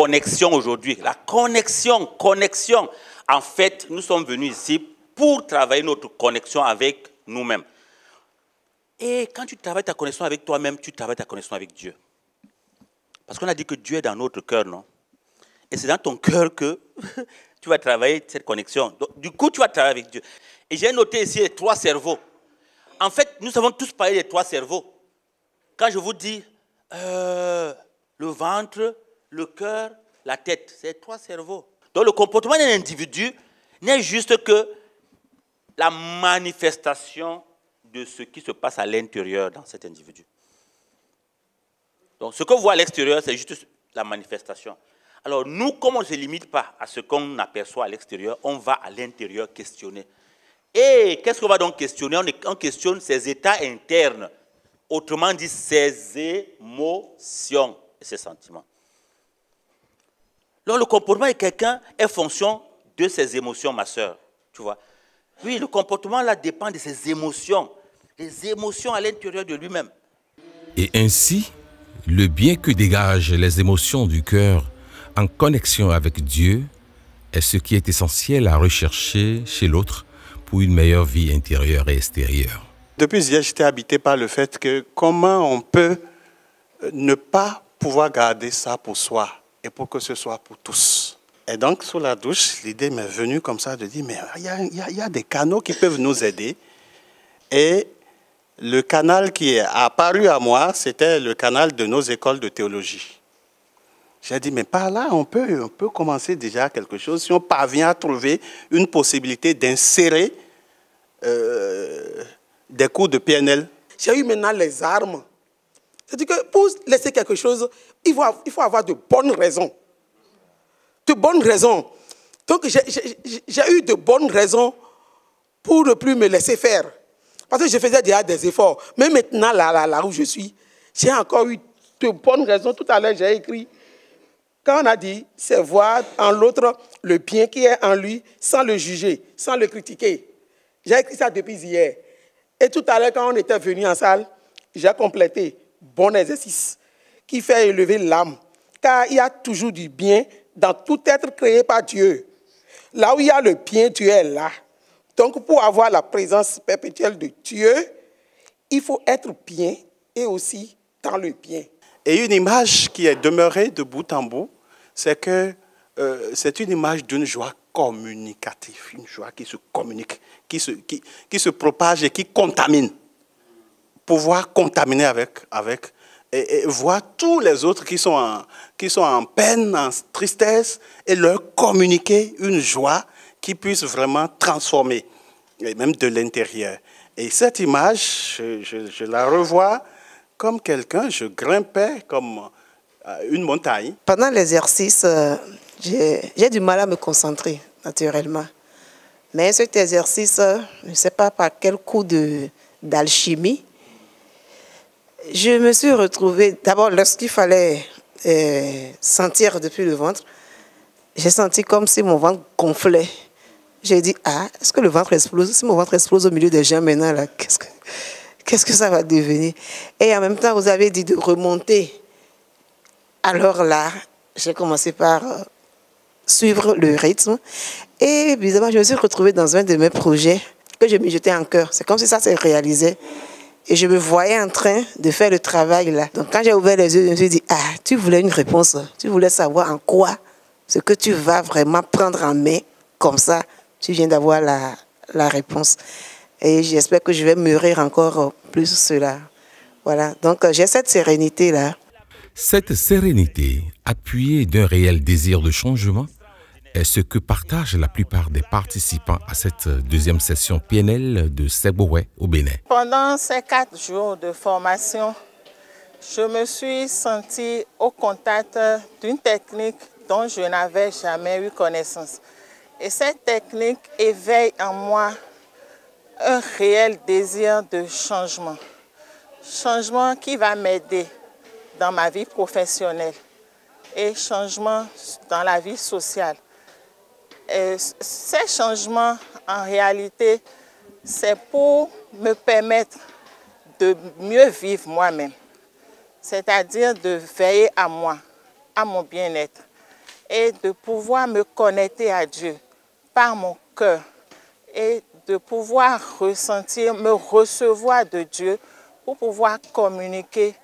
connexion aujourd'hui. La connexion. En fait, nous sommes venus ici pour travailler notre connexion avec nous-mêmes. Et quand tu travailles ta connexion avec toi-même, tu travailles ta connexion avec Dieu. Parce qu'on a dit que Dieu est dans notre cœur, non? Et c'est dans ton cœur que tu vas travailler cette connexion. Donc, du coup, tu vas travailler avec Dieu. Et j'ai noté ici les 3 cerveaux. En fait, nous avons tous parlé des 3 cerveaux. Quand je vous dis le ventre, le cœur, la tête, c'est les 3 cerveaux. Donc le comportement d'un individu n'est juste que la manifestation de ce qui se passe à l'intérieur dans cet individu. Donc ce qu'on voit à l'extérieur, c'est juste la manifestation. Alors nous, comme on ne se limite pas à ce qu'on aperçoit à l'extérieur, on va à l'intérieur questionner. Et qu'est-ce qu'on va donc questionner? On questionne ses états internes. Autrement dit, ses émotions et ses sentiments. Alors, le comportement de quelqu'un est fonction de ses émotions, ma soeur. Tu vois? Oui, le comportement là dépend de ses émotions. Les émotions à l'intérieur de lui-même. Et ainsi, le bien que dégagent les émotions du cœur en connexion avec Dieu est ce qui est essentiel à rechercher chez l'autre pour une meilleure vie intérieure et extérieure. Depuis hier, j'étais habité par le fait que comment on peut ne pas pouvoir garder ça pour soi et pour que ce soit pour tous. Et donc, sous la douche, l'idée m'est venue comme ça de dire, mais il y a des canaux qui peuvent nous aider. Et le canal qui est apparu à moi, c'était le canal de nos écoles de théologie. J'ai dit, mais par là, on peut commencer déjà quelque chose si on parvient à trouver une possibilité d'insérer des cours de PNL. J'ai eu maintenant les armes. C'est-à-dire que pour laisser quelque chose, il faut avoir de bonnes raisons. De bonnes raisons. Donc j'ai eu de bonnes raisons pour ne plus me laisser faire. Parce que je faisais déjà des efforts. Mais maintenant, là où je suis, j'ai encore eu de bonnes raisons. Tout à l'heure, j'ai écrit, quand on a dit, c'est voir en l'autre le bien qui est en lui, sans le juger, sans le critiquer. J'ai écrit ça depuis hier. Et tout à l'heure, quand on était venu en salle, j'ai complété bon exercice qui fait élever l'âme. Car il y a toujours du bien dans tout être créé par Dieu. Là où il y a le bien, Dieu est là. Donc, pour avoir la présence perpétuelle de Dieu, il faut être bien et aussi dans le bien. Et une image qui est demeurée de bout en bout, c'est que c'est une image d'une joie communicative, une joie qui se communique, qui se propage et qui contamine. Pouvoir contaminer avec et voir tous les autres qui sont en peine, en tristesse, et leur communiquer une joie qui puisse vraiment transformer, et même de l'intérieur. Et cette image, je la revois comme quelqu'un, je grimpais comme une montagne. Pendant l'exercice, j'ai du mal à me concentrer, naturellement. Mais cet exercice, je ne sais pas par quel coup d'alchimie, je me suis retrouvée, d'abord lorsqu'il fallait sentir depuis le ventre, j'ai senti comme si mon ventre gonflait. J'ai dit, est-ce que le ventre explose? Si mon ventre explose au milieu des gens maintenant, là, qu'est-ce que ça va devenir? Et en même temps, vous avez dit de remonter. Alors là, j'ai commencé par suivre le rythme. Et bizarrement, je me suis retrouvée dans un de mes projets que je m'y jetais en cœur. C'est comme si ça s'est réalisé. Et je me voyais en train de faire le travail là. Donc quand j'ai ouvert les yeux, je me suis dit, tu voulais une réponse. Tu voulais savoir en quoi ce que tu vas vraiment prendre en main. Comme ça, tu viens d'avoir la réponse. Et j'espère que je vais mûrir encore plus cela. Voilà. Donc j'ai cette sérénité là. Cette sérénité, appuyée d'un réel désir de changement, est ce que partagent la plupart des participants à cette deuxième session PNL de Sebowé au Bénin. Pendant ces 4 jours de formation, je me suis sentie au contact d'une technique dont je n'avais jamais eu connaissance. Et cette technique éveille en moi un réel désir de changement. Changement qui va m'aider dans ma vie professionnelle et changement dans la vie sociale. Et ces changements, en réalité, c'est pour me permettre de mieux vivre moi-même, c'est-à-dire de veiller à moi, à mon bien-être. et de pouvoir me connecter à Dieu par mon cœur et de pouvoir ressentir, me recevoir de Dieu pour pouvoir communiquer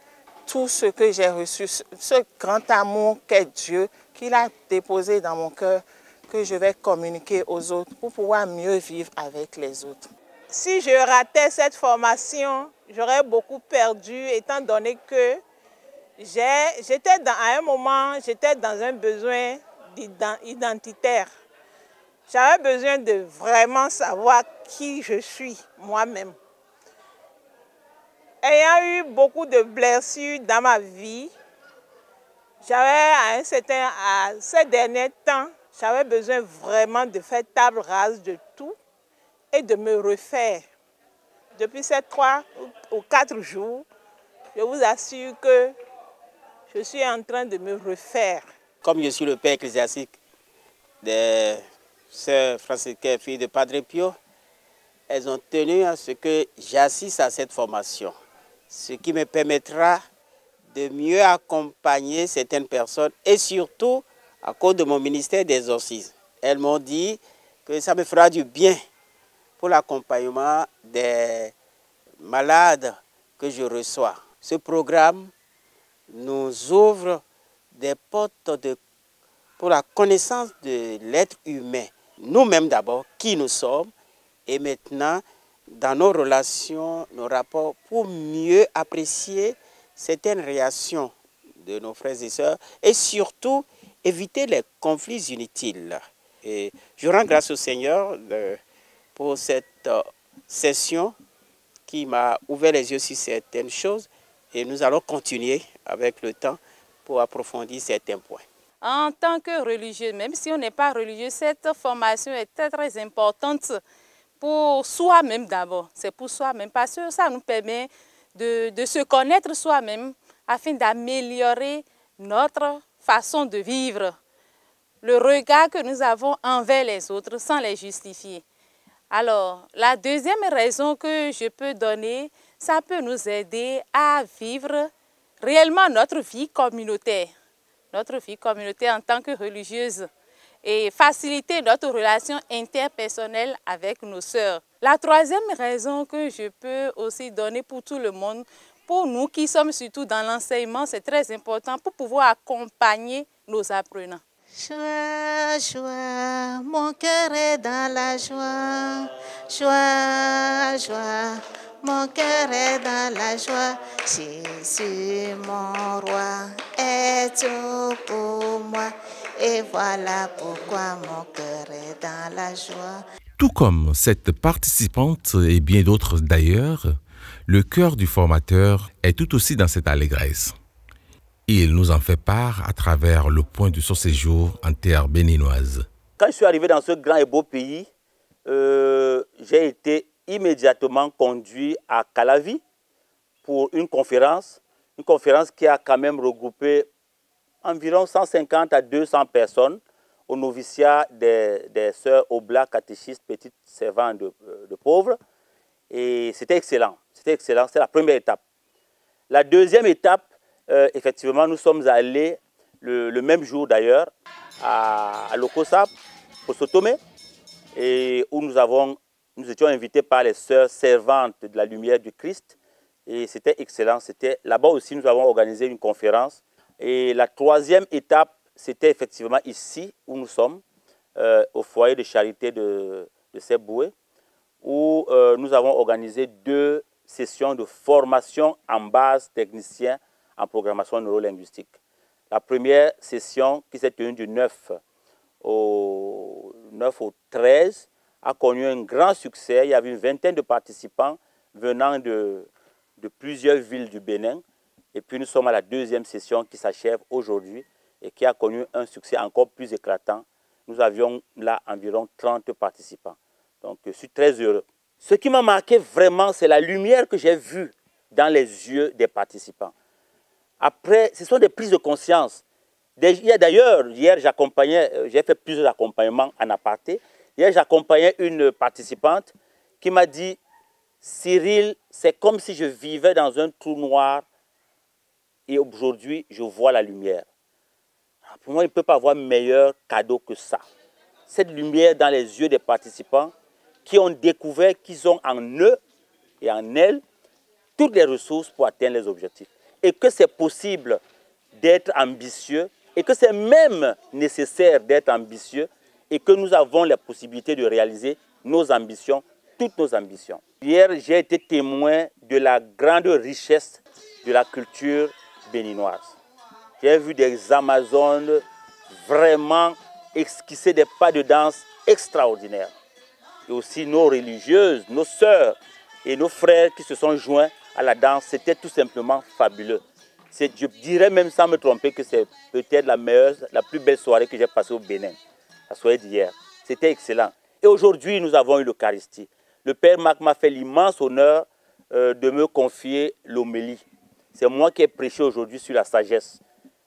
tout ce que j'ai reçu, ce grand amour qu'est Dieu, qu'il a déposé dans mon cœur, que je vais communiquer aux autres pour pouvoir mieux vivre avec les autres. Si je ratais cette formation, j'aurais beaucoup perdu étant donné que à un moment, j'étais dans un besoin identitaire. J'avais besoin de vraiment savoir qui je suis moi-même. Ayant eu beaucoup de blessures dans ma vie, ces derniers temps, j'avais besoin vraiment de faire table rase de tout et de me refaire. Depuis ces 3 ou 4 jours, je vous assure que je suis en train de me refaire. Comme je suis le père ecclésiastique des sœurs franciscaines, filles de Padre Pio, elles ont tenu à ce que j'assiste à cette formation, ce qui me permettra de mieux accompagner certaines personnes et surtout à cause de mon ministère d'exorcisme. Elles m'ont dit que ça me fera du bien pour l'accompagnement des malades que je reçois. Ce programme nous ouvre des portes pour la connaissance de l'être humain, nous-mêmes d'abord, qui nous sommes, et maintenant dans nos relations, nos rapports, pour mieux apprécier certaines réactions de nos frères et sœurs et surtout éviter les conflits inutiles. Et je rends grâce au Seigneur pour cette session qui m'a ouvert les yeux sur certaines choses et nous allons continuer avec le temps pour approfondir certains points. En tant que religieux, même si on n'est pas religieux, cette formation est très, très importante pour soi-même d'abord. C'est pour soi-même parce que ça nous permet de se connaître soi-même afin d'améliorer notre façon de vivre, le regard que nous avons envers les autres sans les justifier. Alors, la deuxième raison que je peux donner, ça peut nous aider à vivre réellement notre vie communautaire en tant que religieuse et faciliter notre relation interpersonnelle avec nos sœurs. La troisième raison que je peux aussi donner pour tout le monde, pour nous qui sommes surtout dans l'enseignement, c'est très important pour pouvoir accompagner nos apprenants. Joie, joie, mon cœur est dans la joie. Joie, joie, mon cœur est dans la joie. Jésus, mon roi, est tout pour moi. Et voilà pourquoi mon cœur est dans la joie. Tout comme cette participante et bien d'autres d'ailleurs, le cœur du formateur est tout aussi dans cette allégresse. Il nous en fait part à travers le point de son séjour en terre béninoise. Quand je suis arrivé dans ce grand et beau pays, j'ai été immédiatement conduit à Calavi pour une conférence qui a quand même regroupé environ 150 à 200 personnes au noviciat des sœurs Oblat, catéchistes, petites servantes de pauvres. Et c'était excellent, c'était la première étape. La deuxième étape, effectivement, nous sommes allés le même jour d'ailleurs à Lokossa, pour Sotomé, et où nous étions invités par les sœurs servantes de la lumière du Christ. Et c'était excellent. Là-bas aussi, nous avons organisé une conférence. Et la troisième étape, c'était effectivement ici où nous sommes, au foyer de charité de Seboué, où nous avons organisé 2 sessions de formation en base technicien en programmation neurolinguistique. La première session, qui s'est tenue du 9 au 13, a connu un grand succès. Il y avait une vingtaine de participants venant de plusieurs villes du Bénin. Et puis nous sommes à la deuxième session qui s'achève aujourd'hui et qui a connu un succès encore plus éclatant. Nous avions là environ 30 participants. Donc je suis très heureux. Ce qui m'a marqué vraiment, c'est la lumière que j'ai vue dans les yeux des participants. Après, ce sont des prises de conscience. D'ailleurs, hier, j'ai fait plusieurs accompagnements en aparté. Hier, j'accompagnais une participante qui m'a dit « Cyril, c'est comme si je vivais dans un trou noir et aujourd'hui, je vois la lumière. » Pour moi, il ne peut pas avoir meilleur cadeau que ça. Cette lumière dans les yeux des participants qui ont découvert qu'ils ont en eux et en elles toutes les ressources pour atteindre les objectifs. Et que c'est possible d'être ambitieux et que c'est même nécessaire d'être ambitieux et que nous avons la possibilité de réaliser nos ambitions, toutes nos ambitions. Hier, j'ai été témoin de la grande richesse de la culture béninoise. J'ai vu des Amazones vraiment esquisser des pas de danse extraordinaires. Et aussi nos religieuses, nos sœurs et nos frères qui se sont joints à la danse, c'était tout simplement fabuleux. Je dirais même sans me tromper que c'est peut-être la plus belle soirée que j'ai passée au Bénin, la soirée d'hier. C'était excellent. Et aujourd'hui, nous avons eu l'Eucharistie. Le Père Marc m'a fait l'immense honneur de me confier l'homélie. C'est moi qui ai prêché aujourd'hui sur la sagesse.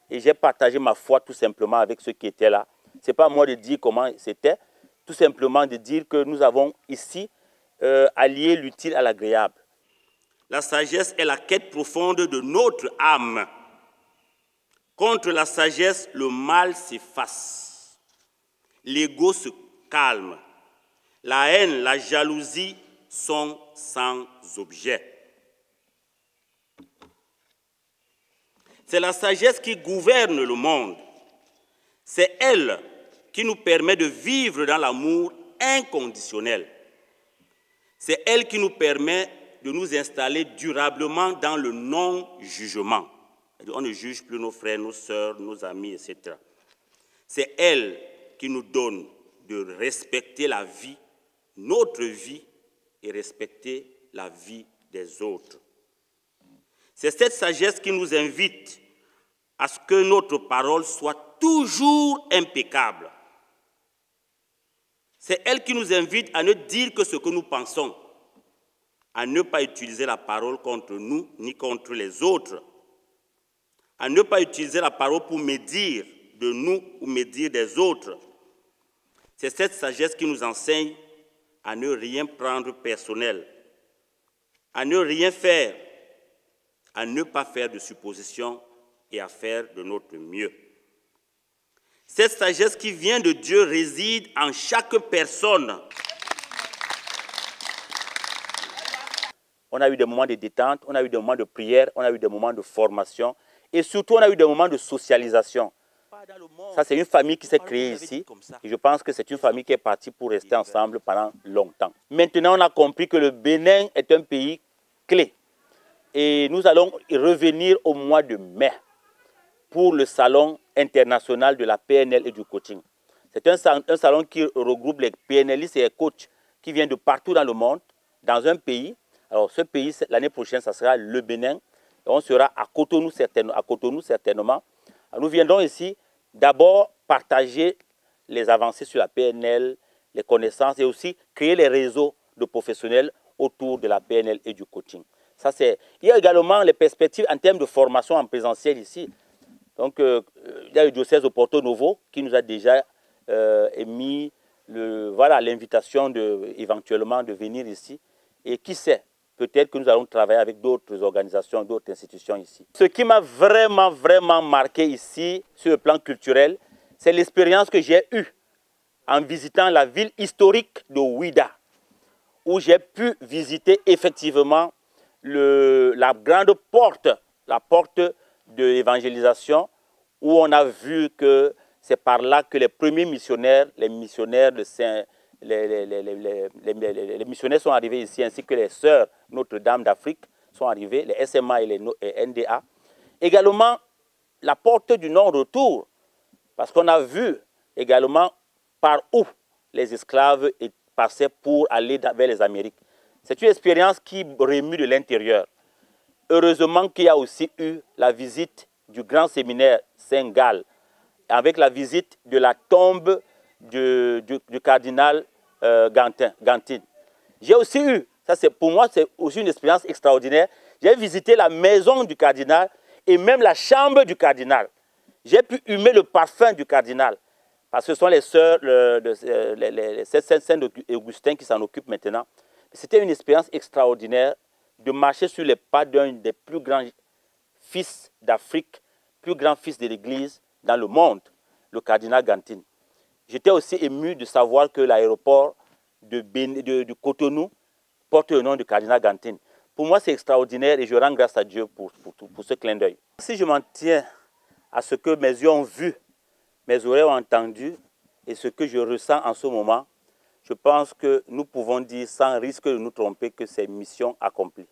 Et j'ai partagé ma foi tout simplement avec ceux qui étaient là. Ce n'est pas à moi de dire comment c'était, tout simplement de dire que nous avons ici allié l'utile à l'agréable. La sagesse est la quête profonde de notre âme. Contre la sagesse, le mal s'efface. L'ego se calme. La haine, la jalousie sont sans objet. C'est la sagesse qui gouverne le monde. C'est elle qui nous permet de vivre dans l'amour inconditionnel. C'est elle qui nous permet de nous installer durablement dans le non-jugement. On ne juge plus nos frères, nos sœurs, nos amis, etc. C'est elle qui nous donne de respecter la vie, notre vie, et respecter la vie des autres. C'est cette sagesse qui nous invite à ce que notre parole soit toujours impeccable. C'est elle qui nous invite à ne dire que ce que nous pensons, à ne pas utiliser la parole contre nous ni contre les autres, à ne pas utiliser la parole pour médire de nous ou médire des autres. C'est cette sagesse qui nous enseigne à ne rien prendre personnel, à ne rien faire, à ne pas faire de suppositions et à faire de notre mieux. Cette sagesse qui vient de Dieu réside en chaque personne. On a eu des moments de détente, on a eu des moments de prière, on a eu des moments de formation et surtout on a eu des moments de socialisation. Ça, c'est une famille qui s'est créée ici et je pense que c'est une famille qui est partie pour rester ensemble pendant longtemps. Maintenant, on a compris que le Bénin est un pays clé et nous allons y revenir au mois de mai pour le salon international de la PNL et du coaching. C'est un salon qui regroupe les PNListes et les coachs qui viennent de partout dans le monde, dans un pays. Alors ce pays, l'année prochaine, ça sera le Bénin. Et on sera à Cotonou certainement. Alors, nous viendrons ici d'abord partager les avancées sur la PNL, les connaissances et aussi créer les réseaux de professionnels autour de la PNL et du coaching. Ça, il y a également les perspectives en termes de formation en présentiel ici. Donc, il y a le diocèse de Porto Novo qui nous a déjà émis l'invitation éventuellement de venir ici. Et qui sait, peut-être que nous allons travailler avec d'autres organisations, d'autres institutions ici. Ce qui m'a vraiment, vraiment marqué ici, sur le plan culturel, c'est l'expérience que j'ai eue en visitant la ville historique de Ouida, où j'ai pu visiter effectivement la grande porte, la porte de l'évangélisation, où on a vu que c'est par là que les premiers missionnaires, les missionnaires sont arrivés ici, ainsi que les sœurs Notre-Dame d'Afrique sont arrivées, les SMA et les NDA. Également, la porte du non-retour, parce qu'on a vu également par où les esclaves passaient pour aller vers les Amériques. C'est une expérience qui remue de l'intérieur. Heureusement qu'il y a aussi eu la visite du grand séminaire Saint-Gall, avec la visite de la tombe du cardinal Gantin. J'ai aussi eu, pour moi c'est aussi une expérience extraordinaire, j'ai visité la maison du cardinal et même la chambre du cardinal. J'ai pu humer le parfum du cardinal, parce que ce sont les sœurs, Saint-Augustin qui s'en occupent maintenant. C'était une expérience extraordinaire de marcher sur les pas d'un des plus grands fils d'Afrique, plus grand fils de l'Église dans le monde. le cardinal Gantine. J'étais aussi ému de savoir que l'aéroport de Cotonou porte le nom du cardinal Gantine. Pour moi, c'est extraordinaire et je rends grâce à Dieu pour ce clin d'œil. Si je m'en tiens à ce que mes yeux ont vu, mes oreilles ont entendu et ce que je ressens en ce moment, je pense que nous pouvons dire sans risque de nous tromper que c'est mission accomplie.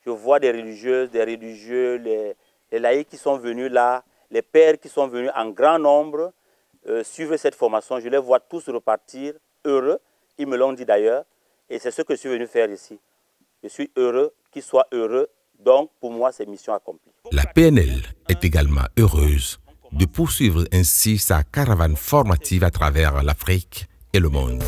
Je vois des religieuses, des religieux, les laïcs qui sont venus là, les pères qui sont venus en grand nombre suivre cette formation. Je les vois tous repartir heureux, ils me l'ont dit d'ailleurs, et c'est ce que je suis venu faire ici. Je suis heureux qu'ils soient heureux, donc pour moi c'est mission accomplie. La PNL est également heureuse de poursuivre ainsi sa caravane formative à travers l'Afrique et le monde.